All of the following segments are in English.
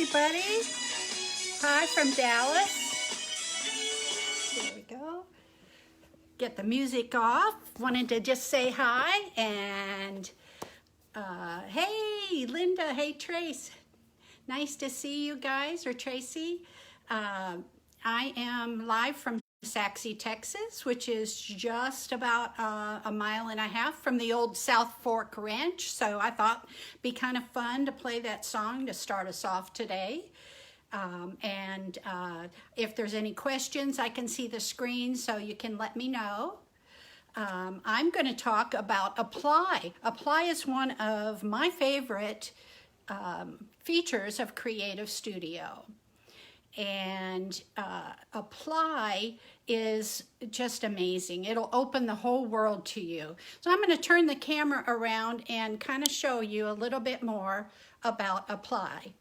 everybody. Hi from Dallas. There we go. Get the music off. Wanted to just say hi and hey Linda, hey Trace. Nice to see you guys, or Tracy. I am live from Saxe, Texas, which is just about a mile and a half from the old South Fork Ranch. So I thought it'd be kind of fun to play that song to start us off today. If there's any questions, I can see the screen, so you can let me know. I'm going to talk about Apply. Apply is one of my favorite features of Creative Studio. And Apply is just amazing. It'll open the whole world to you. So I'm going to turn the camera around and kind of show you a little bit more about Apply.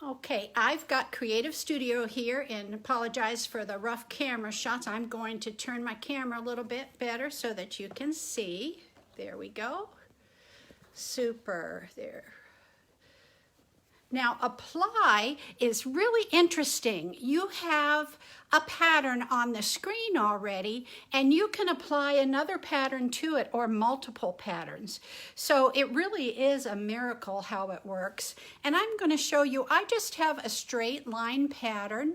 Okay, I've got Creative Studio here, and apologize for the rough camera shots. I'm going to turn my camera a little bit better so that you can see. There we go. Super, there. Now, Apply is really interesting. You have a pattern on the screen already, and you can apply another pattern to it, or multiple patterns. So it really is a miracle how it works. And I'm going to show you, I just have a straight line pattern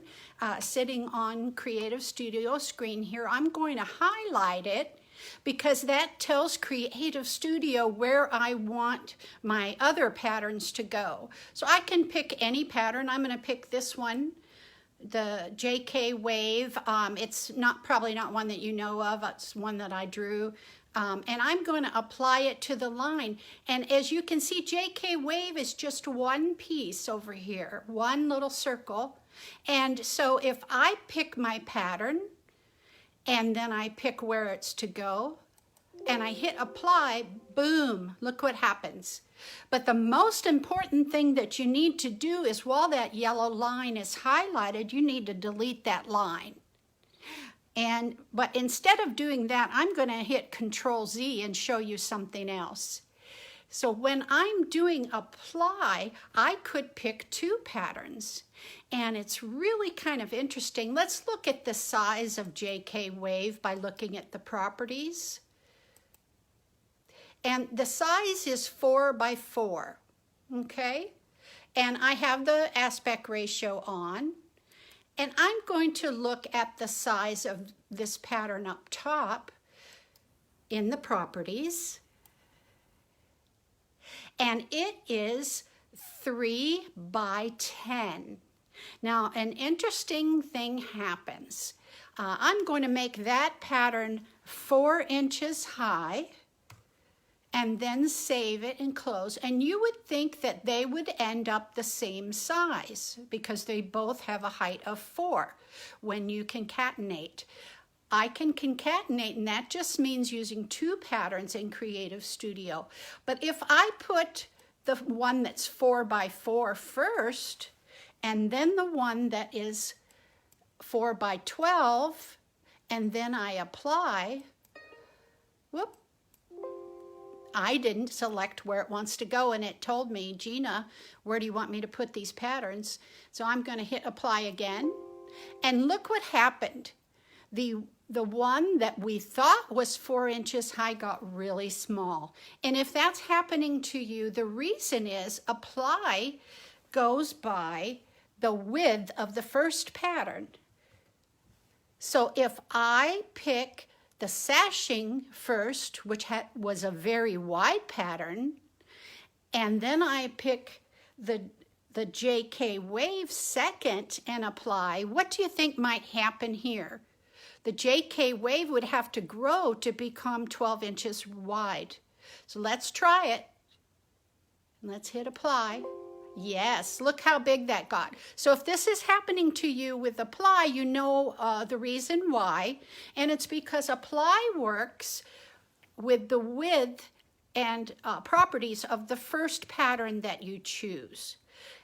sitting on Creative Studio screen here. I'm going to highlight it, because that tells Creative Studio where I want my other patterns to go. So I can pick any pattern. I'm going to pick this one, the JK Wave. It's probably not one that you know of. It's one that I drew. And I'm going to apply it to the line. And as you can see, JK Wave is just one piece over here, one little circle. And so if I pick my pattern, and then I pick where it's to go, and I hit apply, boom, look what happens. But the most important thing that you need to do is, while that yellow line is highlighted, you need to delete that line. But instead of doing that, I'm going to hit Control Z and show you something else. So when I'm doing apply, I could pick two patterns, and it's really kind of interesting. Let's look at the size of JK Wave by looking at the properties. And the size is 4 by 4, okay? And I have the aspect ratio on, and I'm going to look at the size of this pattern up top in the properties. And it is 3 by 10. Now, an interesting thing happens. I'm going to make that pattern 4 inches high, and then save it and close. And you would think that they would end up the same size, because they both have a height of 4 when you concatenate. I can concatenate, and that just means using two patterns in Creative Studio. But if I put the one that's 4 by 4 first, and then the one that is 4 by 12, and then I apply, whoop, I didn't select where it wants to go, and it told me, Jeana, where do you want me to put these patterns? So I'm going to hit apply again, and look what happened. The one that we thought was 4 inches high got really small. And if that's happening to you, the reason is apply goes by the width of the first pattern. So if I pick the sashing first, which was a very wide pattern, and then I pick the JK Wave second and apply, what do you think might happen here? The JK Wave would have to grow to become 12 inches wide. So let's try it. Let's hit apply. Yes, look how big that got. So if this is happening to you with apply, you know the reason why. And it's because apply works with the width and properties of the first pattern that you choose.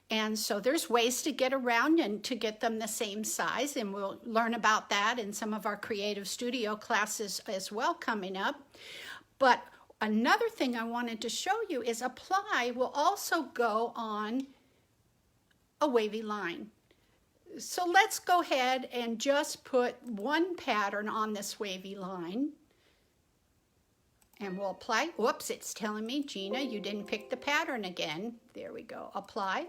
And so there's ways to get around and to get them the same size, and we'll learn about that in some of our Creative Studio classes as well coming up. But another thing I wanted to show you is apply will also go on a wavy line. So let's go ahead and just put one pattern on this wavy line. And we'll apply. Whoops, it's telling me, Jeana, you didn't pick the pattern again. There we go, apply.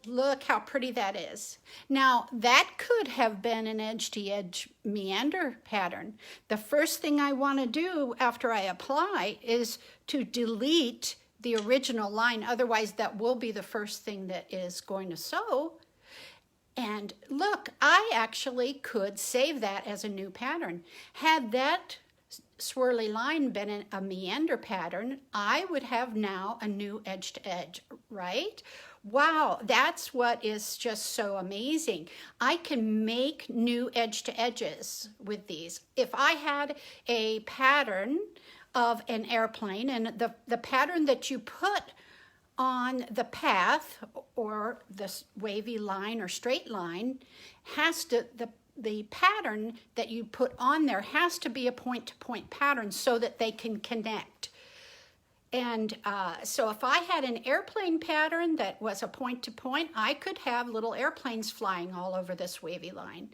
Look how pretty that is. Now, that could have been an edge-to-edge meander pattern. The first thing I want to do after I apply is to delete the original line. Otherwise, that will be the first thing that is going to sew. And look, I actually could save that as a new pattern. Had that swirly line been a meander pattern, I would have now a new edge to edge, right? Wow, that's what is just so amazing. I can make new edge to edges with these. If I had a pattern of an airplane, and the pattern that you put on the path or this wavy line or straight line has to, the pattern that you put on there has to be a point-to-point pattern so that they can connect. And so if I had an airplane pattern that was a point-to-point, I could have little airplanes flying all over this wavy line.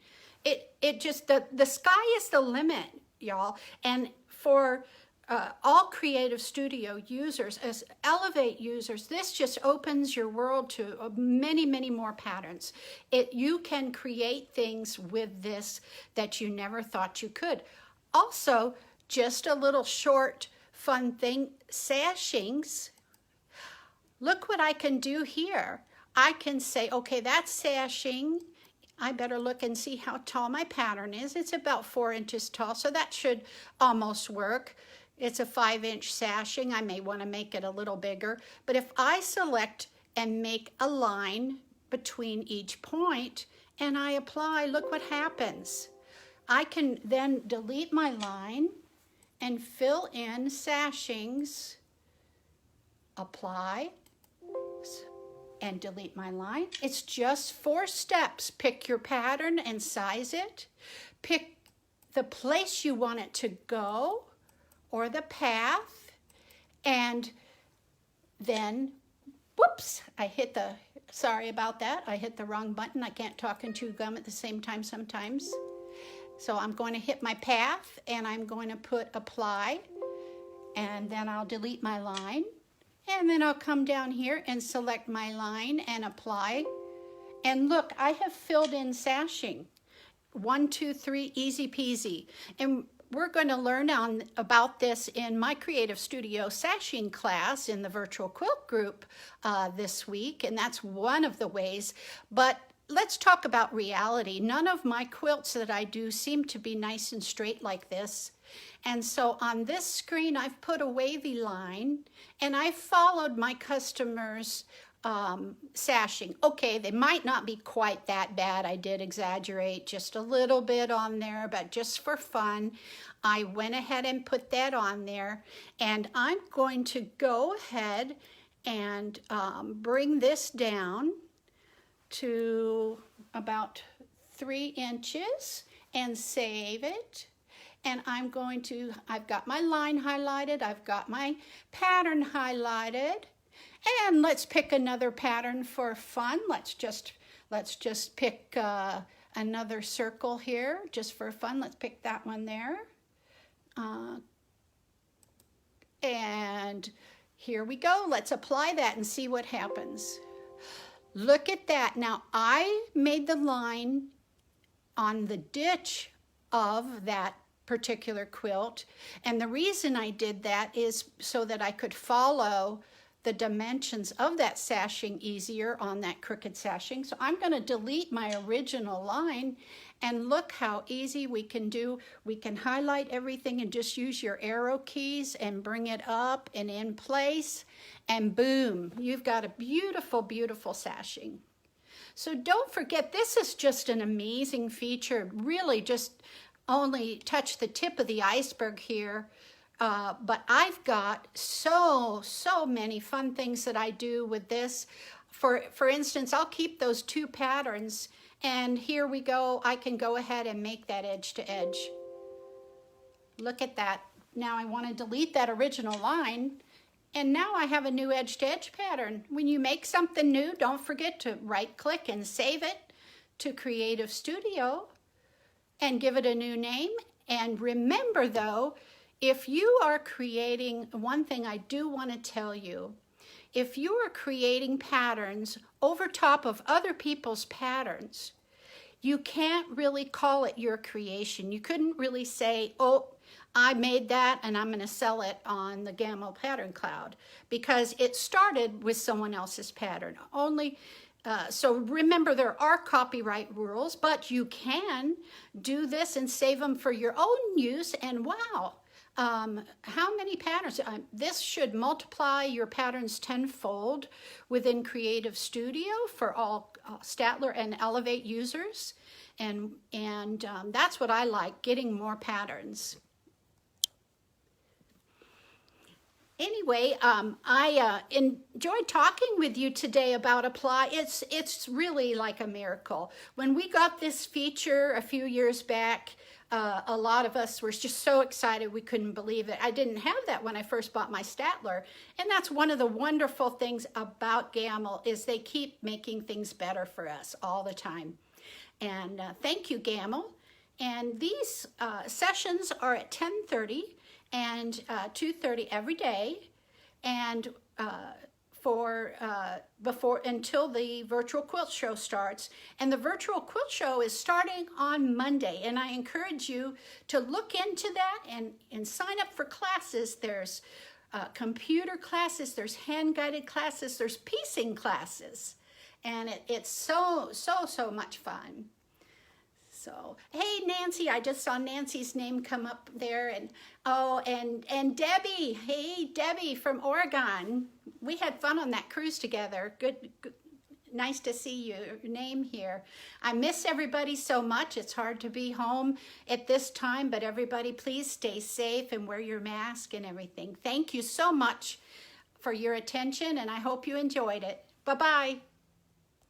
It just, the sky is the limit, y'all. And for all Creative Studio users, as Elevate users, this just opens your world to many, many more patterns. You can create things with this that you never thought you could. Also, just a little short fun thing, sashings. Look what I can do here. I can say, okay, that's sashing. I better look and see how tall my pattern is. It's about 4 inches tall, so that should almost work. It's a 5-inch sashing. I may want to make it a little bigger. But if I select and make a line between each point and I apply, look what happens. I can then delete my line and fill in sashings, apply, and delete my line. It's just 4 steps. Pick your pattern and size it. Pick the place you want it to go or the path, and then, whoops, sorry about that. I hit the wrong button. I can't talk and chew gum at the same time sometimes. So I'm going to hit my path and I'm going to put apply, and then I'll delete my line, and then I'll come down here and select my line and apply. And look, I have filled in sashing. 1, 2, 3, easy peasy. And we're going to learn about this in my Creative Studio sashing class in the virtual quilt group this week, and that's one of the ways. But let's talk about reality. None of my quilts that I do seem to be nice and straight like this. And so on this screen, I've put a wavy line, and I followed my customers' sashing. Okay, they might not be quite that bad. I did exaggerate just a little bit on there, but just for fun, I went ahead and put that on there. And I'm going to go ahead and bring this down to about 3 inches and save it. And I've got my line highlighted, I've got my pattern highlighted, and let's pick another pattern for fun. Let's just pick another circle here just for fun. Let's pick that one there. And here we go. Let's apply that and see what happens. Look at that. Now I made the line on the ditch of that particular quilt, and the reason I did that is so that I could follow the dimensions of that sashing easier on that crooked sashing. So I'm going to delete my original line, and look how easy we can do. We can highlight everything and just use your arrow keys and bring it up and in place, and boom, you've got a beautiful, beautiful sashing. So don't forget, this is just an amazing feature. Really just only touch the tip of the iceberg here. But I've got so many fun things that I do with this. For instance, I'll keep those 2 patterns, and here we go. I can go ahead and make that edge to edge. Look at that. Now I want to delete that original line, And now I have a new edge-to-edge pattern. When you make something new, don't forget to right-click and save it to Creative Studio and give it a new name. And remember though, if you are creating, one thing I do want to tell you, if you are creating patterns over top of other people's patterns, you can't really call it your creation. You couldn't really say, oh, I made that and I'm going to sell it on the Gamble Pattern Cloud, because it started with someone else's pattern. So remember, there are copyright rules, but you can do this and save them for your own use. And wow, how many patterns? This should multiply your patterns tenfold within Creative Studio for all Statler and Elevate users. And that's what I like, getting more patterns. Anyway, I enjoyed talking with you today about Apply. It's really like a miracle. When we got this feature a few years back, a lot of us were just so excited we couldn't believe it. I didn't have that when I first bought my Statler. And that's one of the wonderful things about Gamble, is they keep making things better for us all the time. And thank you, Gamble. And these sessions are at 10:30 and 2:30 every day, and until the virtual quilt show starts. And the virtual quilt show is starting on Monday, and I encourage you to look into that and sign up for classes. There's computer classes, there's hand-guided classes, there's piecing classes, and it's so much fun. So, hey, Nancy, I just saw Nancy's name come up there. And oh, and Debbie, hey, Debbie from Oregon. We had fun on that cruise together. Good, nice to see your name here. I miss everybody so much. It's hard to be home at this time, but everybody, please stay safe and wear your mask and everything. Thank you so much for your attention, and I hope you enjoyed it. Bye-bye.